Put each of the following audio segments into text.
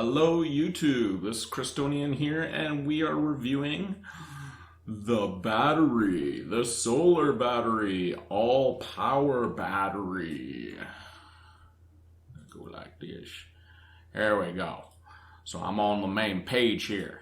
Hello YouTube, this is Christonian here, and we are reviewing the battery, the solar battery, Allpower battery. Go like this. There we go. So I'm on the main page here.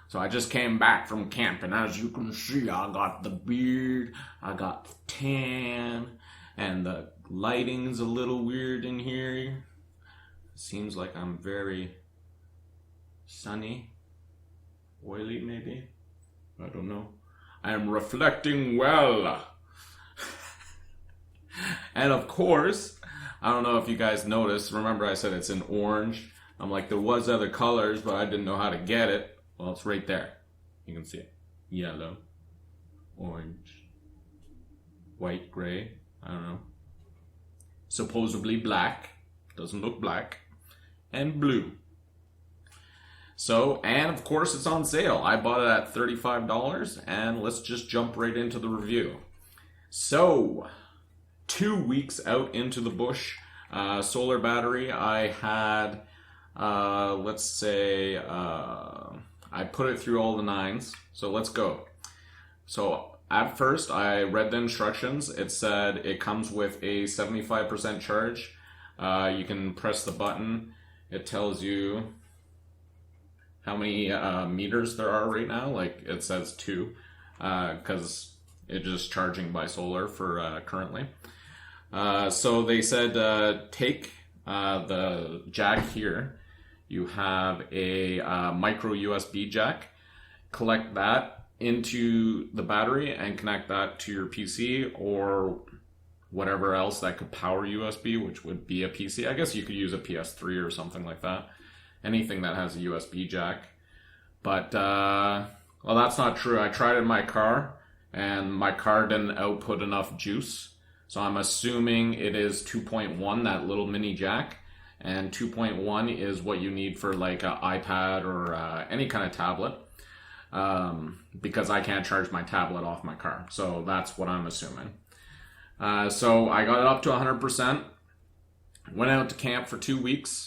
So I just came back from camping. As you can see, I got the beard, I got the tan, and the lighting's a little weird in here. Seems like I'm very sunny, oily maybe, I don't know. I am reflecting well. And of course, I don't know if you guys noticed, remember I said it's in orange. I'm like, there was other colors, but I didn't know how to get it. Well, it's right there. You can see it. Yellow, orange, white, gray, I don't know. Supposedly black, doesn't look black, and blue. So, and of course it's on sale. I bought it at $35, and let's just jump right into the review. So, 2 weeks out into the bush, solar battery. I had, let's say, I put it through all the nines. So let's go. So at first I read the instructions. It said it comes with a 75% charge. You can press the button. It tells you how many meters there are right now. Like it says 2, because it's just charging by solar for currently. So they said take the jack here. You have a micro USB jack. Collect that into the battery and connect that to your PC or whatever else that could power USB, which would be a PC. I guess you could use a PS3 or something like that. Anything that has a USB jack. But, well, that's not true. I tried it in my car, and my car didn't output enough juice. So I'm assuming it is 2.1, that little mini jack. And 2.1 is what you need for like an iPad or any kind of tablet. Because I can't charge my tablet off my car. So that's what I'm assuming. So I got it up to 100%. Went out to camp for 2 weeks.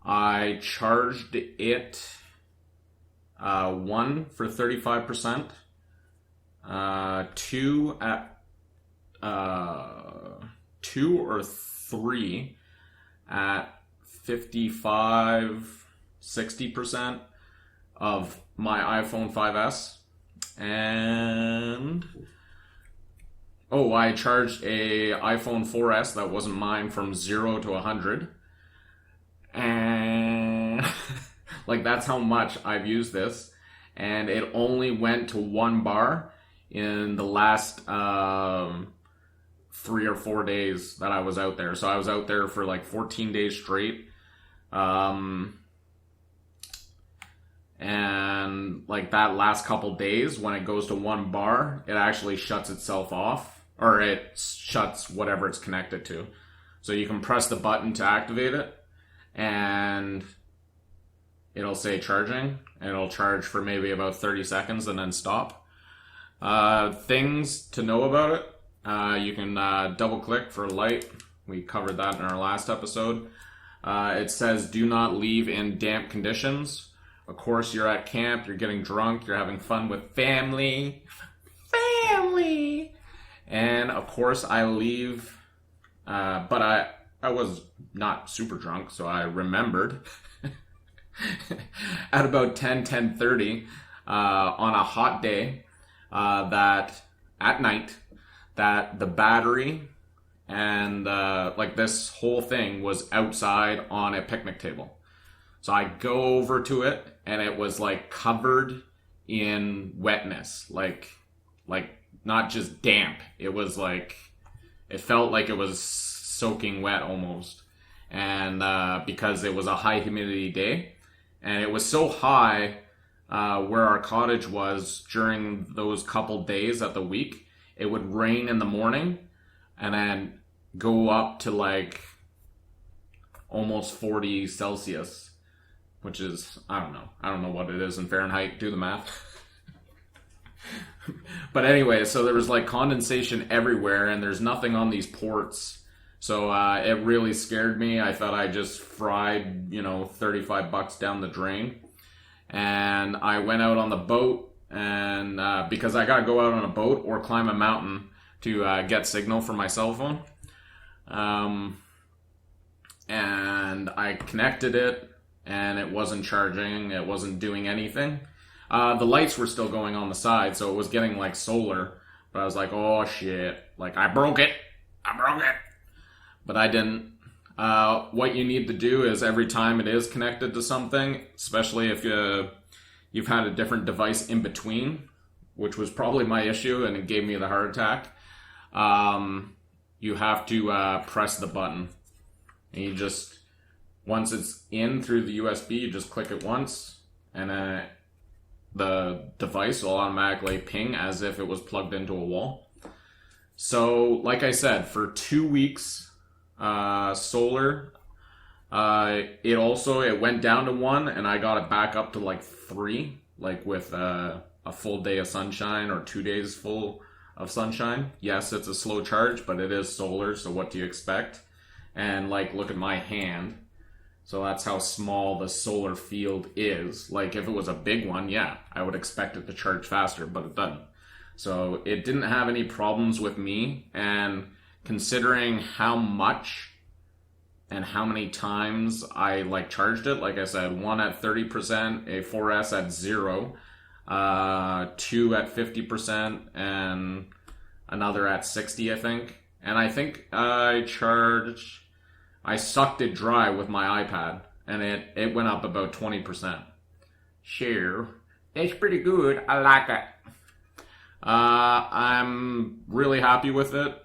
I charged it 1 for 35%, 2 at 2 or 3 at 55, 60% of my iPhone 5S, and I charged a iPhone 4S that wasn't mine from 0 to 100. And like that's how much I've used this, and it only went to 1 bar in the last 3 or 4 days that I was out there. So I was out there for like 14 days straight, and like that last couple days when it goes to 1 bar, it actually shuts itself off, or it shuts whatever it's connected to. So you can press the button to activate it, and it'll say charging, and it'll charge for maybe about 30 seconds and then stop. Things to know about it. You can double click for light. We covered that in our last episode. It says do not leave in damp conditions. Of course, you're at camp, you're getting drunk, you're having fun with family. And of course I leave, but I was not super drunk, so I remembered at about 10:30 on a hot day that at night that the battery and like this whole thing was outside on a picnic table. So I go over to it, and it was like covered in wetness, like not just damp. It was like, it felt like it was soaking wet almost. And because it was a high humidity day, and it was so high where our cottage was during those couple days of the week, it would rain in the morning and then go up to like almost 40 Celsius, which is, I don't know what it is in Fahrenheit, do the math. But anyway, so there was like condensation everywhere, and there's nothing on these ports So it really scared me. I thought I just fried, $35 down the drain. And I went out on the boat, and because I got to go out on a boat or climb a mountain to get signal for my cell phone. And I connected it, and it wasn't charging. It wasn't doing anything. The lights were still going on the side, so it was getting like solar. But I was like, oh shit. Like, I broke it. But I didn't. What you need to do is every time it is connected to something, especially if you've had a different device in between, which was probably my issue and it gave me the heart attack, you have to press the button. And you just, once it's in through the USB, you just click it once, and then the device will automatically ping as if it was plugged into a wall. So, like I said, for 2 weeks, solar, it went down to 1, and I got it back up to like 3, like with a full day of sunshine or 2 days full of sunshine. Yes, it's a slow charge, but it is solar, so what do you expect? And like, look at my hand. So that's how small the solar field is. Like, if it was a big one, yeah, I would expect it to charge faster, but it doesn't. So it didn't have any problems with me, and considering how much and how many times I like charged it, like I said, one at 30%, a 4S at 0, 2 at 50%, and another at 60, I think. And I think I sucked it dry with my iPad, and it went up about 20%. Sure, that's pretty good. I like it. I'm really happy with it.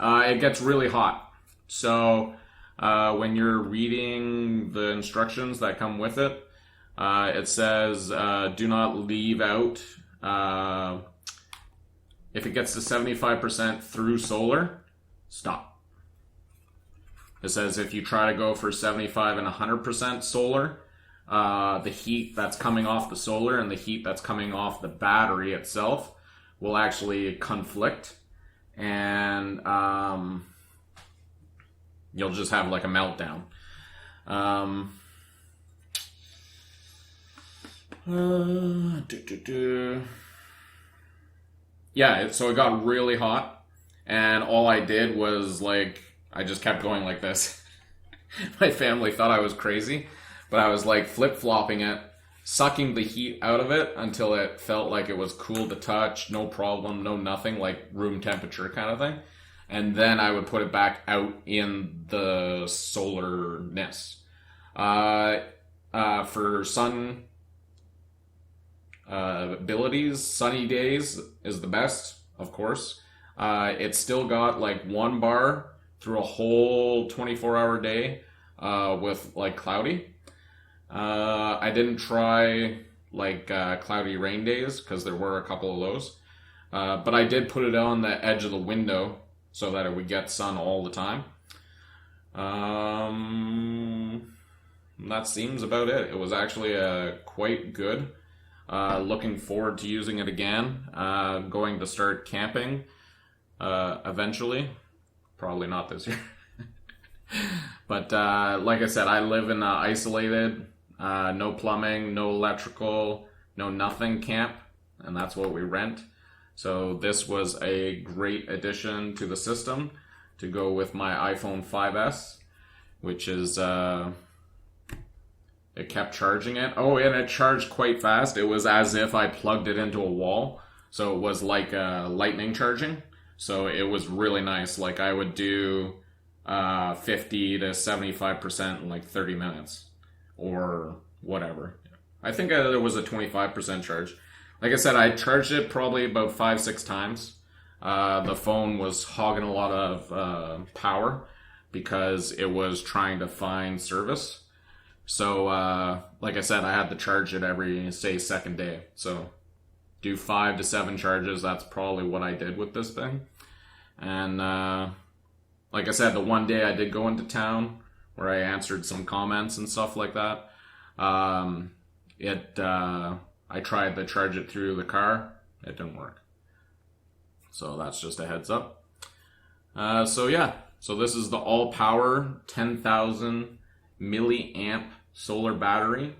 It gets really hot. So when you're reading the instructions that come with it, it says do not leave out. If it gets to 75% through solar, stop. It says if you try to go for 75 and 100% solar, the heat that's coming off the solar and the heat that's coming off the battery itself will actually conflict, and you'll just have like a meltdown. Yeah, so it got really hot, and all I did was like, I just kept going like this. My family thought I was crazy, but I was like flip-flopping it, sucking the heat out of it until it felt like it was cool to touch, no problem, no nothing, like room temperature kind of thing. And then I would put it back out in the solarness. For sun abilities, sunny days is the best, of course. It's still got like 1 bar through a whole 24-hour day with like cloudy. I didn't try like cloudy rain days because there were a couple of those. But I did put it on the edge of the window so that it would get sun all the time. That seems about it. It was actually quite good. Looking forward to using it again. Going to start camping eventually. Probably not this year. But like I said, I live in isolated, no plumbing, no electrical, no nothing camp, and that's what we rent. So this was a great addition to the system to go with my iPhone 5S, which is, it kept charging it. Oh, and it charged quite fast. It was as if I plugged it into a wall. So it was like lightning charging. So it was really nice. Like I would do 50 to 75% in like 30 minutes or whatever. I think there was a 25% charge. Like I said, I charged it probably about 5-6 times. The phone was hogging a lot of power because it was trying to find service. So, like I said, I had to charge it every, say, second day. So, do 5 to 7 charges. That's probably what I did with this thing. And, like I said, the one day I did go into town where I answered some comments and stuff like that. I tried to charge it through the car. It didn't work. So that's just a heads up. So yeah, So this is the Allpower 10,000 milliamp solar battery.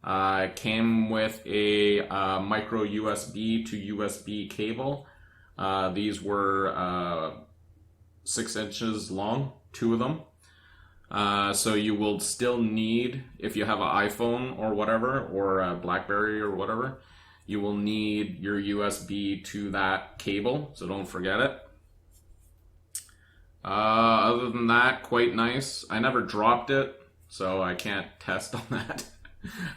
It came with a micro USB to USB cable. These were 6 inches long, 2 of them. So you will still need, if you have an iPhone or whatever, or a BlackBerry or whatever, you will need your USB to that cable, so don't forget it. Other than that, quite nice. I never dropped it, so I can't test on that.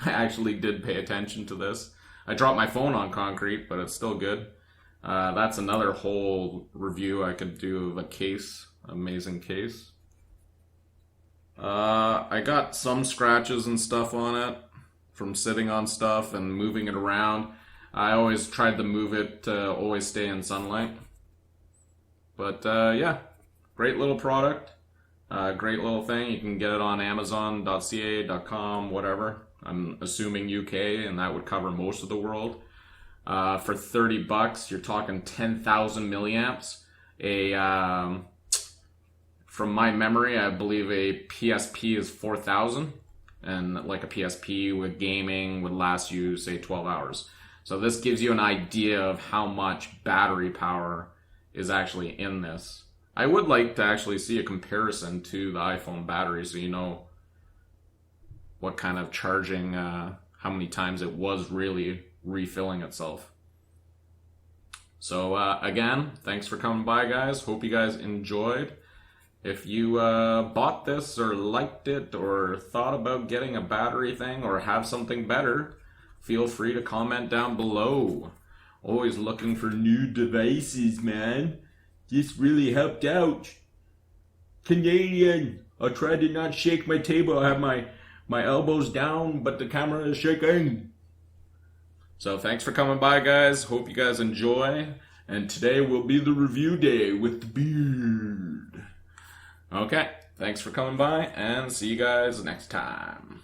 I actually did pay attention to this. I dropped my phone on concrete, but it's still good. That's another whole review I could do of a case. Amazing case. I got some scratches and stuff on it from sitting on stuff and moving it around. I always tried to move it to always stay in sunlight. But yeah, great little product. Great little thing. You can get it on Amazon.ca.com, whatever. I'm assuming UK, and that would cover most of the world. For $30, you're talking 10,000 milliamps. From my memory, I believe a PSP is 4,000, and like a PSP with gaming would last you, say, 12 hours. So this gives you an idea of how much battery power is actually in this. I would like to actually see a comparison to the iPhone battery, so you know what kind of charging, how many times it was really refilling itself. So again, thanks for coming by, guys. Hope you guys enjoyed. If you bought this or liked it or thought about getting a battery thing or have something better, feel free to comment down below. Always looking for new devices, man. This really helped out. Canadian. I'll try to not shake my table. I have my elbows down, but the camera is shaking. So thanks for coming by, guys. Hope you guys enjoy. And today will be the review day with the beard. Okay, thanks for coming by, and see you guys next time.